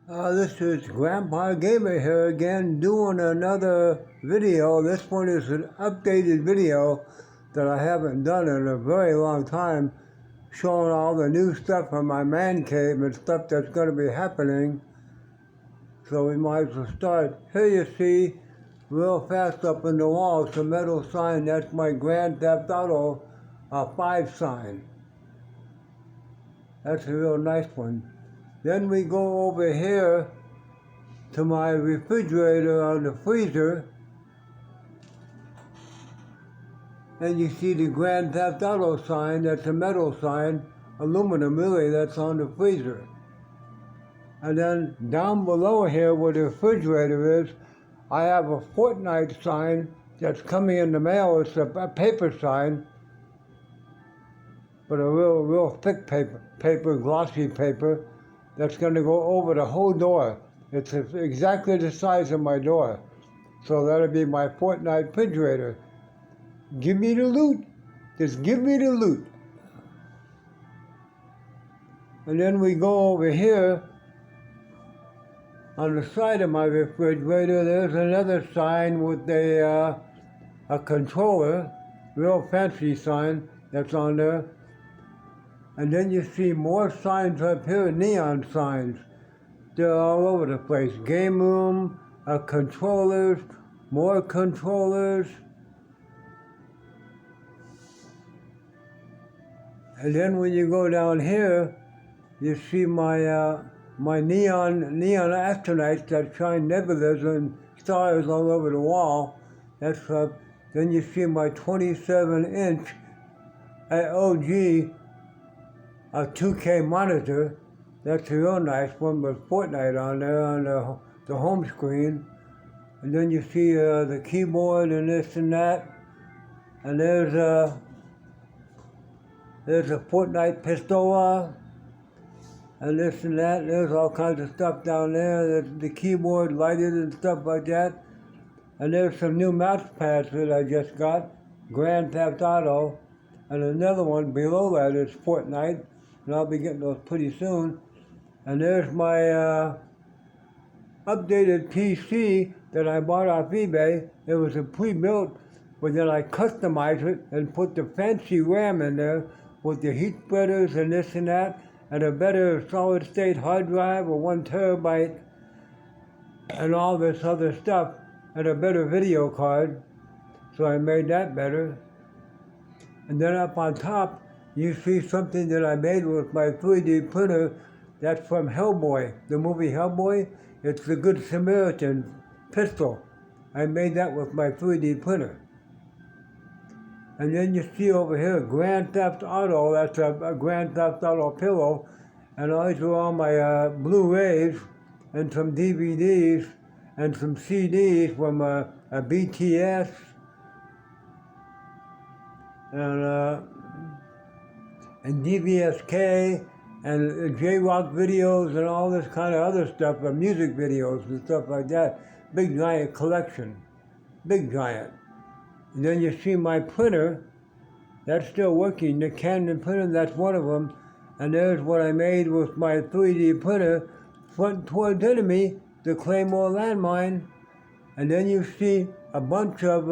This is Grandpa Gamer here again doing another video. This one is an updated video that I haven't done in a very long time, showing all the new stuff from my man cave and stuff that's going to be happening. So we might as well start. Here you see, real fast up in the wall, it's a metal sign. That's my Grand Theft Auto 5 sign. That's a real nice one. Then we go over here to my refrigerator on the freezer, and you see the Grand Theft Auto sign. That's a metal sign, aluminum really, that's on the freezer. And then down below here where the refrigerator is, I have a Fortnite sign that's coming in the mail. It's a paper sign, but a real thick paper, glossy paper, that's going to go over the whole door. It's exactly the size of my door. So that'll be my Fortnite refrigerator. Give me the loot. Just give me the loot. And then we go over here. On the side of my refrigerator, there's another sign with a controller, real fancy sign that's on there. And then you see more signs up here, neon signs. They're all over the place. Game room, controllers, more controllers. And then when you go down here, you see my my neon astronauts that shine nebulas and stars all over the wall. That's then you see my 27-inch LG a 2K monitor. That's a real nice one with Fortnite on there on the home screen. And then you see the keyboard and this and that. And there's a Fortnite pistol and this and that. There's all kinds of stuff down there. There's the keyboard lighted and stuff like that. And there's some new mouse pads that I just got, Grand Theft Auto. And another one below that is Fortnite. And I'll be getting those pretty soon. And there's my updated PC that I bought off eBay. It was a pre-built, but then I customized it and put the fancy RAM in there with the heat spreaders and this and that, and a better solid-state hard drive, or 1 terabyte, and all this other stuff, and a better video card. So I made that better. And then up on top, you see something that I made with my 3D printer. That's from Hellboy, the movie Hellboy. It's the Good Samaritan pistol. I made that with my 3D printer. And then you see over here, Grand Theft Auto. That's a Grand Theft Auto pillow. And these are all my Blu-rays and some DVDs and some CDs from a BTS and DVSK and J-Rock videos and all this kind of other stuff, music videos and stuff like that. Big giant collection, big giant. And then you see my printer, that's still working, the Canon printer, that's one of them. And there's what I made with my 3D printer, front towards enemy, the Claymore landmine. And then you see a bunch of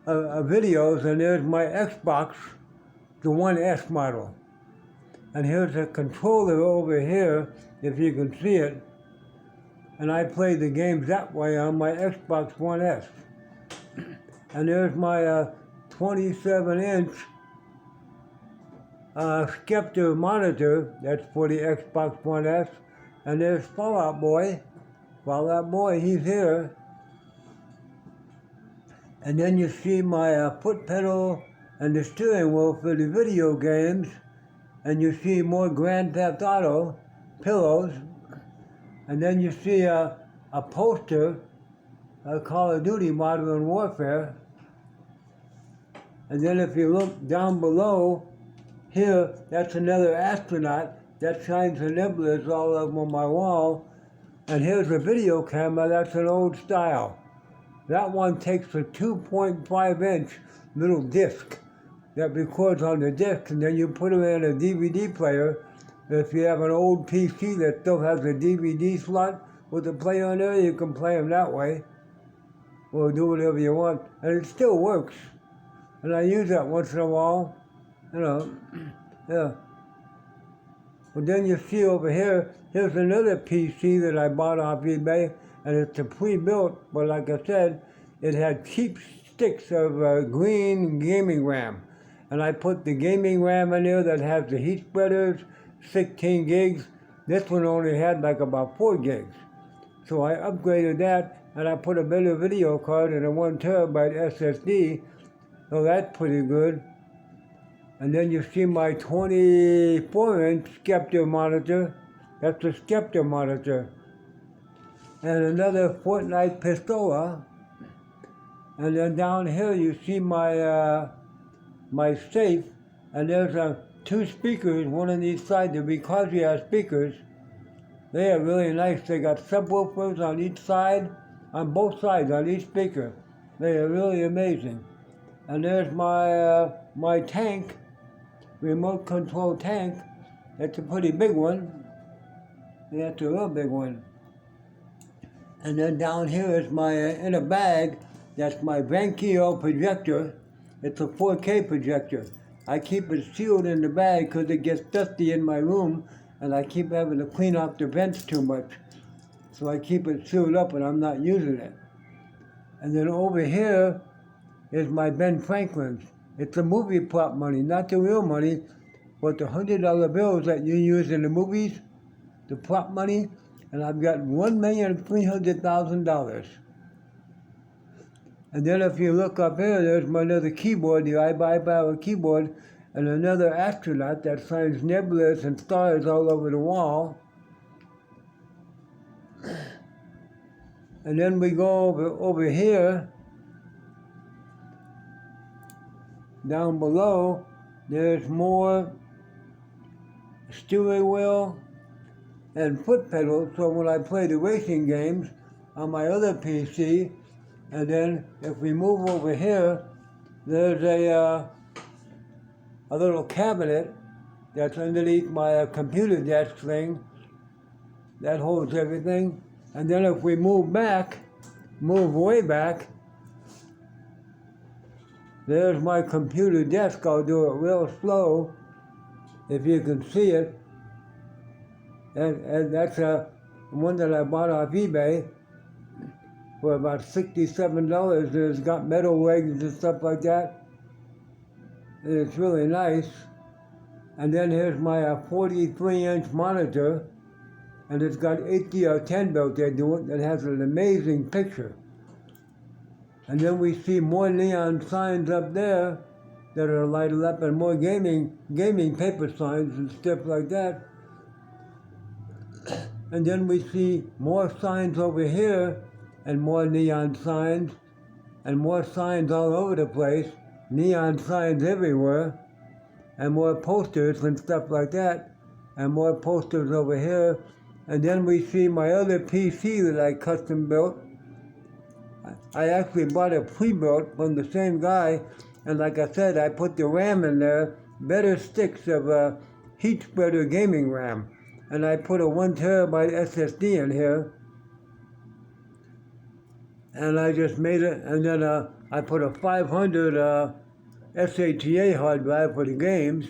videos, and there's my Xbox, the One S model. And here's a controller over here, if you can see it. And I play the games that way on my Xbox One S. And there's my 27-inch Scepter monitor, that's for the Xbox One S. And there's Fallout Boy. Fallout Boy, he's here. And then you see my foot pedal and the steering wheel for the video games. And you see more Grand Theft Auto pillows. And then you see a poster, Call of Duty Modern Warfare. And then if you look down below, here, that's another astronaut that shines the nebulas all over my wall. And here's a video camera, that's an old style. That one takes a 2.5-inch little disc that records on the disc, and then you put it in a DVD player If you have an old PC that still has a DVD slot with a player on there, you can play them that way, or do whatever you want, and it still works. And I use that once in a while, you know, yeah. But then you see over here, here's another PC that I bought off eBay, and it's a pre-built, but like I said, it had cheap sticks of green gaming RAM. And I put the gaming RAM in there that has the heat spreaders, 16 gigs. This one only had like about 4 gigs. So I upgraded that, and I put a better video card and a 1 terabyte SSD, so that's pretty good. And then you see my 24-inch Scepter monitor. That's a Scepter monitor. And another Fortnite Pistola. And then down here you see my my safe, and there's 2 speakers, one on each side. The Because speakers, they are really nice. They got subwoofers on each side, on both sides, on each speaker. They are really amazing. And there's my my tank, remote control tank. It's a pretty big one. That's a real big one. And then down here is my, in a bag, that's my Vankyo projector. It's a 4K projector. I keep it sealed in the bag because it gets dusty in my room, and I keep having to clean off the vents too much. So I keep it sealed up and I'm not using it. And then over here is my Ben Franklin's. It's the movie prop money, not the real money, but the $100 bills that you use in the movies, the prop money, and I've got $1,300,000. And then if you look up here, there's my another keyboard, the iBower keyboard, and another astronaut that signs nebulas and stars all over the wall. And then we go over here, down below, there's more steering wheel and foot pedals, so when I play the racing games on my other PC, and then if we move over here, there's a little cabinet that's underneath my computer desk thing that holds everything. And then if we move back, move way back, there's my computer desk. I'll do it real slow if you can see it. And that's one that I bought off eBay for about $67. It's got metal legs and stuff like that. And it's really nice. And then here's my 43-inch monitor, and it's got HDR10 built into it that has an amazing picture. And then we see more neon signs up there that are lighted up, and more gaming paper signs and stuff like that. And then we see more signs over here, and more neon signs, and more signs all over the place, neon signs everywhere, and more posters and stuff like that, and more posters over here. And then we see my other PC that I custom built. I actually bought a pre-built from the same guy, and like I said, I put the RAM in there, better sticks of heat spreader gaming RAM. And I put a 1 terabyte SSD in here, and I just made it, and then I put a 500 SATA hard drive for the games,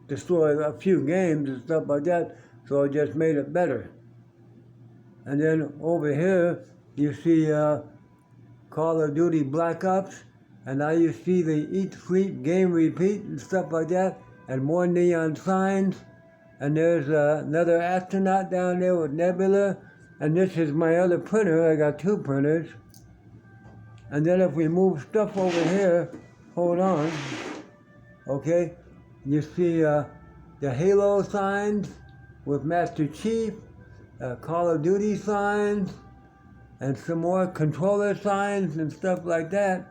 to store a few games and stuff like that, so I just made it better. And then over here, you see Call of Duty Black Ops, and now you see the Eat, Sleep, Game, Repeat and stuff like that, and more neon signs. And there's another astronaut down there with Nebula, and this is my other printer. I got 2 printers. And then if we move stuff over here, hold on, okay, you see the Halo signs with Master Chief, Call of Duty signs, and some more controller signs and stuff like that.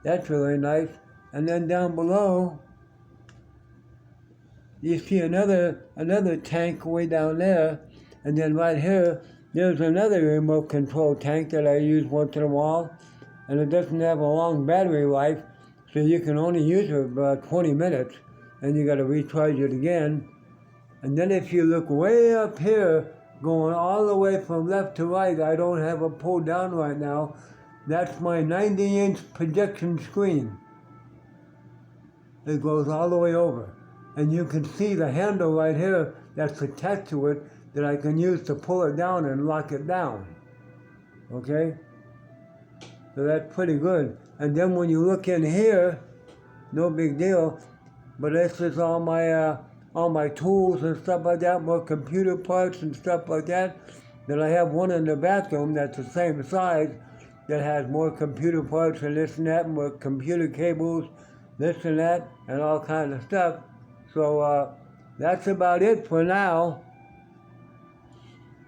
That's really nice. And then down below, you see another tank way down there, and then right here, there's another remote control tank that I use once in a while, and it doesn't have a long battery life, so you can only use it for about 20 minutes, and you got to recharge it again. And then if you look way up here, going all the way from left to right, I don't have it pulled down right now. That's my 90-inch projection screen. It goes all the way over. And you can see the handle right here that's attached to it that I can use to pull it down and lock it down. Okay? So that's pretty good. And then when you look in here, no big deal, but this is all my tools and stuff like that, more computer parts and stuff like that. Then I have one in the bathroom that's the same size that has more computer parts and this and that, more computer cables, this and that, and all kinds of stuff. So that's about it for now.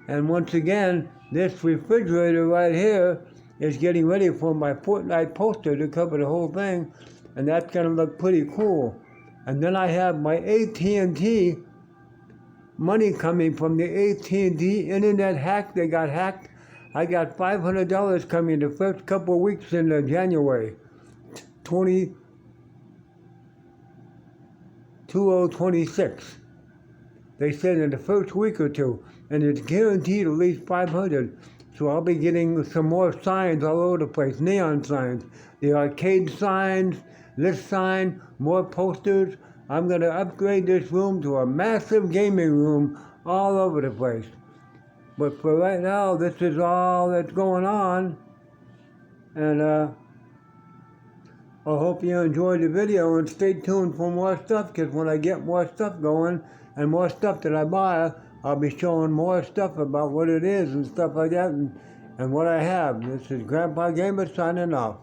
And once again, this refrigerator right here is getting ready for my Fortnite poster to cover the whole thing, and that's gonna look pretty cool. And then I have my AT&T money coming from the AT&T internet hack. They got hacked. I got $500 coming the first couple of weeks in January 2026. They said in the first week or two, and it's guaranteed at least 500. So I'll be getting some more signs all over the place, neon signs, the arcade signs, this sign, more posters. I'm going to upgrade this room to a massive gaming room all over the place. But for right now, this is all that's going on. And I hope you enjoyed the video and stay tuned for more stuff, because when I get more stuff going and more stuff that I buy, I'll be showing more stuff about what it is and stuff like that and what I have. This is Grandpa Gamer signing off.